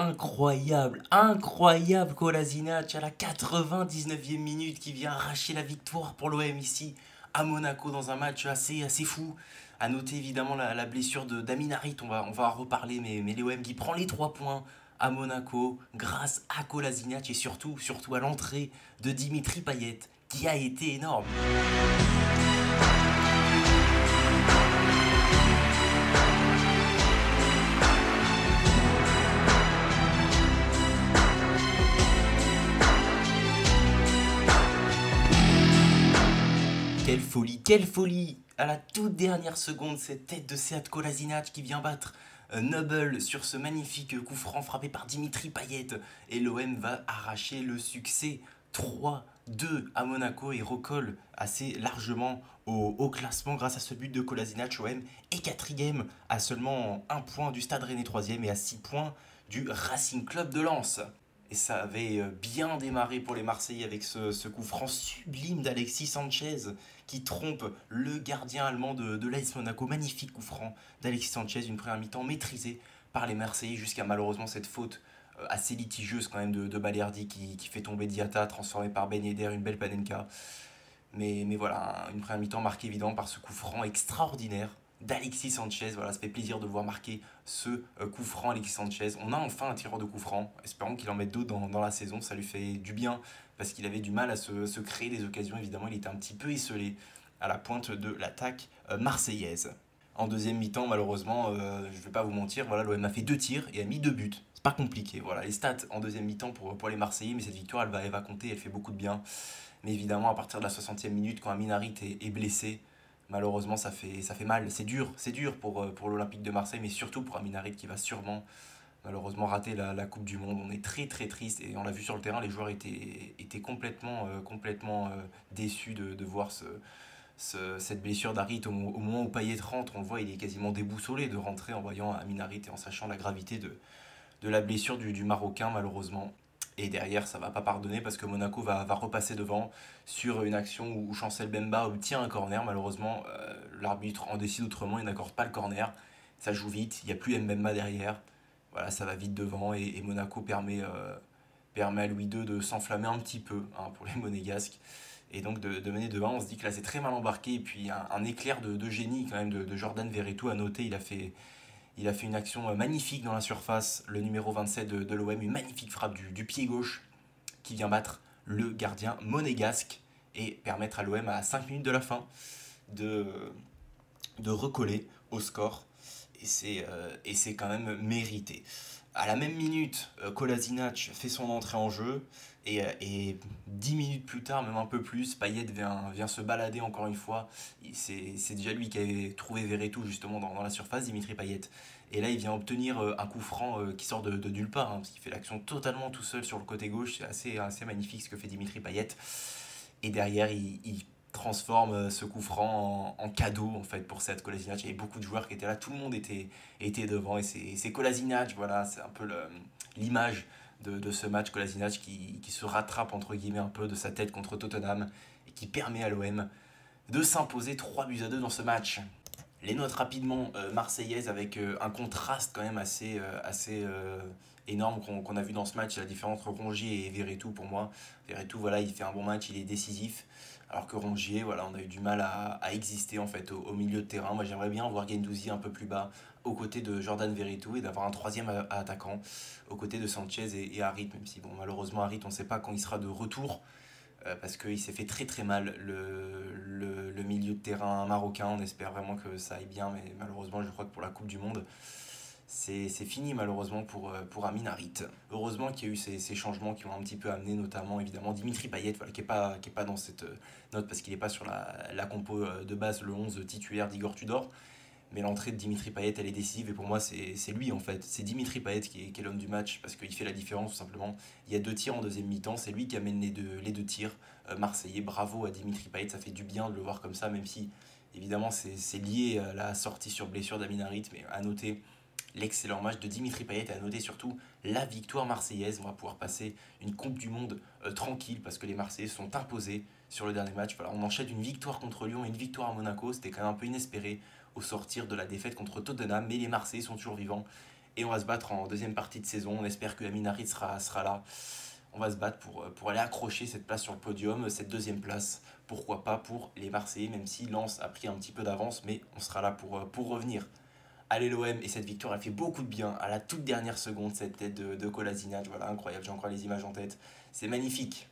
incroyable, incroyable Kolasinac à la 99e minute qui vient arracher la victoire pour l'OM ici à Monaco dans un match assez fou. À noter évidemment la blessure d'Amin Harit, on va en reparler, mais l'OM qui prend les 3 points à Monaco grâce à Kolasinac et surtout à l'entrée de Dimitri Payet qui a été énorme. Quelle folie! À la toute dernière seconde, cette tête de Sead Kolasinac qui vient battre Noble sur ce magnifique coup franc frappé par Dimitri Payet. Et l'OM va arracher le succès 3-2 à Monaco et recolle assez largement au classement grâce à ce but de Kolasinac. OM est quatrième à seulement 1 point du Stade Rennais 3e et à 6 points du Racing Club de Lens. Et ça avait bien démarré pour les Marseillais avec ce coup franc sublime d'Alexis Sanchez qui trompe le gardien allemand de l'AS Monaco. Magnifique coup franc d'Alexis Sanchez, une première mi-temps maîtrisée par les Marseillais jusqu'à malheureusement cette faute assez litigieuse quand même de Balerdi qui fait tomber Diatta, transformé par Ben Yedder, une belle Panenka. Mais voilà, une première mi-temps marquée évidemment par ce coup franc extraordinaire d'Alexis Sanchez. Voilà, ça fait plaisir de voir marquer ce coup franc Alexis Sanchez. On a enfin un tireur de coup franc. Espérons qu'il en mette d'autres dans la saison. Ça lui fait du bien parce qu'il avait du mal à se créer des occasions. Évidemment, il était un petit peu esselé à la pointe de l'attaque marseillaise. En deuxième mi-temps, malheureusement, je ne vais pas vous mentir, voilà, l'OM a fait 2 tirs et a mis 2 buts. C'est pas compliqué. Voilà, les stats en deuxième mi-temps pour les Marseillais, mais cette victoire, elle va compter, elle fait beaucoup de bien. Mais évidemment, à partir de la 60e minute, quand Amin Harit est blessé, malheureusement, ça fait mal. C'est dur pour l'Olympique de Marseille, mais surtout pour Amin Harit qui va sûrement, malheureusement, rater la Coupe du Monde. On est très très triste et on l'a vu sur le terrain, les joueurs étaient complètement déçus de voir cette blessure d'Harit. Au moment où Payet rentre, on le voit, il est quasiment déboussolé de rentrer en voyant Amin Harit et en sachant la gravité de la blessure du Marocain, malheureusement. Et derrière, ça va pas pardonner parce que Monaco va repasser devant sur une action où Chancel Bemba obtient un corner. Malheureusement, l'arbitre en décide autrement, il n'accorde pas le corner. Ça joue vite, il n'y a plus Mbemba derrière. Voilà, ça va vite devant et Monaco permet à Louis II de s'enflammer un petit peu pour les Monégasques. Et donc de mener de 1, on se dit que là c'est très mal embarqué. Et puis un éclair de génie quand même de Jordan Verretou à noter. Il a fait une action magnifique dans la surface, le numéro 27 de l'OM, une magnifique frappe du pied gauche qui vient battre le gardien monégasque et permettre à l'OM à 5 minutes de la fin de recoller au score. Et c'est quand même mérité. À la même minute, Kolasinac fait son entrée en jeu et 10 minutes plus tard, même un peu plus, Payet vient se balader encore une fois. C'est déjà lui qui avait trouvé Verretou justement dans la surface, Dimitri Payet. Et là, il vient obtenir un coup franc qui sort de nulle part, parce qu'il fait l'action totalement tout seul sur le côté gauche. C'est assez magnifique ce que fait Dimitri Payet. Et derrière, il transforme ce coup franc en cadeau en fait pour cette Kolasinac. Il y avait beaucoup de joueurs qui étaient là, tout le monde était devant et c'est Kolasinac, voilà, c'est un peu l'image de ce match. Kolasinac qui se rattrape entre guillemets un peu de sa tête contre Tottenham et qui permet à l'OM de s'imposer 3-2 dans ce match. Les notes rapidement marseillaises avec un contraste quand même assez énorme qu'on a vu dans ce match, la différence entre Rongier et Verretou pour moi. Verretou, voilà, il fait un bon match, il est décisif, alors que Rongier, voilà, on a eu du mal à exister en fait au milieu de terrain. Moi j'aimerais bien voir Guendouzi un peu plus bas aux côtés de Jordan Verretou et d'avoir un troisième attaquant aux côtés de Sanchez et Harit, même si bon, malheureusement Harit on ne sait pas quand il sera de retour. Parce qu'il s'est fait très mal le milieu de terrain marocain. On espère vraiment que ça aille bien, mais malheureusement, je crois que pour la Coupe du Monde, c'est fini malheureusement pour Amin Harit. Heureusement qu'il y a eu ces changements qui ont un petit peu amené, notamment évidemment Dimitri Payet, voilà, qui est pas dans cette note parce qu'il n'est pas sur la compo de base, le 11 titulaire d'Igor Tudor. Mais l'entrée de Dimitri Payet, elle est décisive et pour moi, c'est lui en fait. C'est Dimitri Payet qui est l'homme du match parce qu'il fait la différence tout simplement. Il y a 2 tirs en deuxième mi-temps, c'est lui qui amène les deux tirs marseillais. Bravo à Dimitri Payet, ça fait du bien de le voir comme ça, même si évidemment c'est lié à la sortie sur blessure d'Amin Harit. Mais à noter l'excellent match de Dimitri Payet et à noter surtout la victoire marseillaise. On va pouvoir passer une Coupe du Monde tranquille parce que les Marseillais sont imposés sur le dernier match. Voilà, on enchaîne une victoire contre Lyon et une victoire à Monaco. C'était quand même un peu inespéré au sortir de la défaite contre Tottenham, mais les Marseillais sont toujours vivants Et on va se battre en deuxième partie de saison. On espère que Amin Harit sera là. On va se battre pour aller accrocher cette place sur le podium, cette deuxième place. Pourquoi pas pour les Marseillais, même si Lens a pris un petit peu d'avance, mais on sera là pour revenir. Allez l'OM, et cette victoire, elle fait beaucoup de bien à la toute dernière seconde, cette tête de Kolasinac. Voilà, incroyable, j'ai encore les images en tête. C'est magnifique.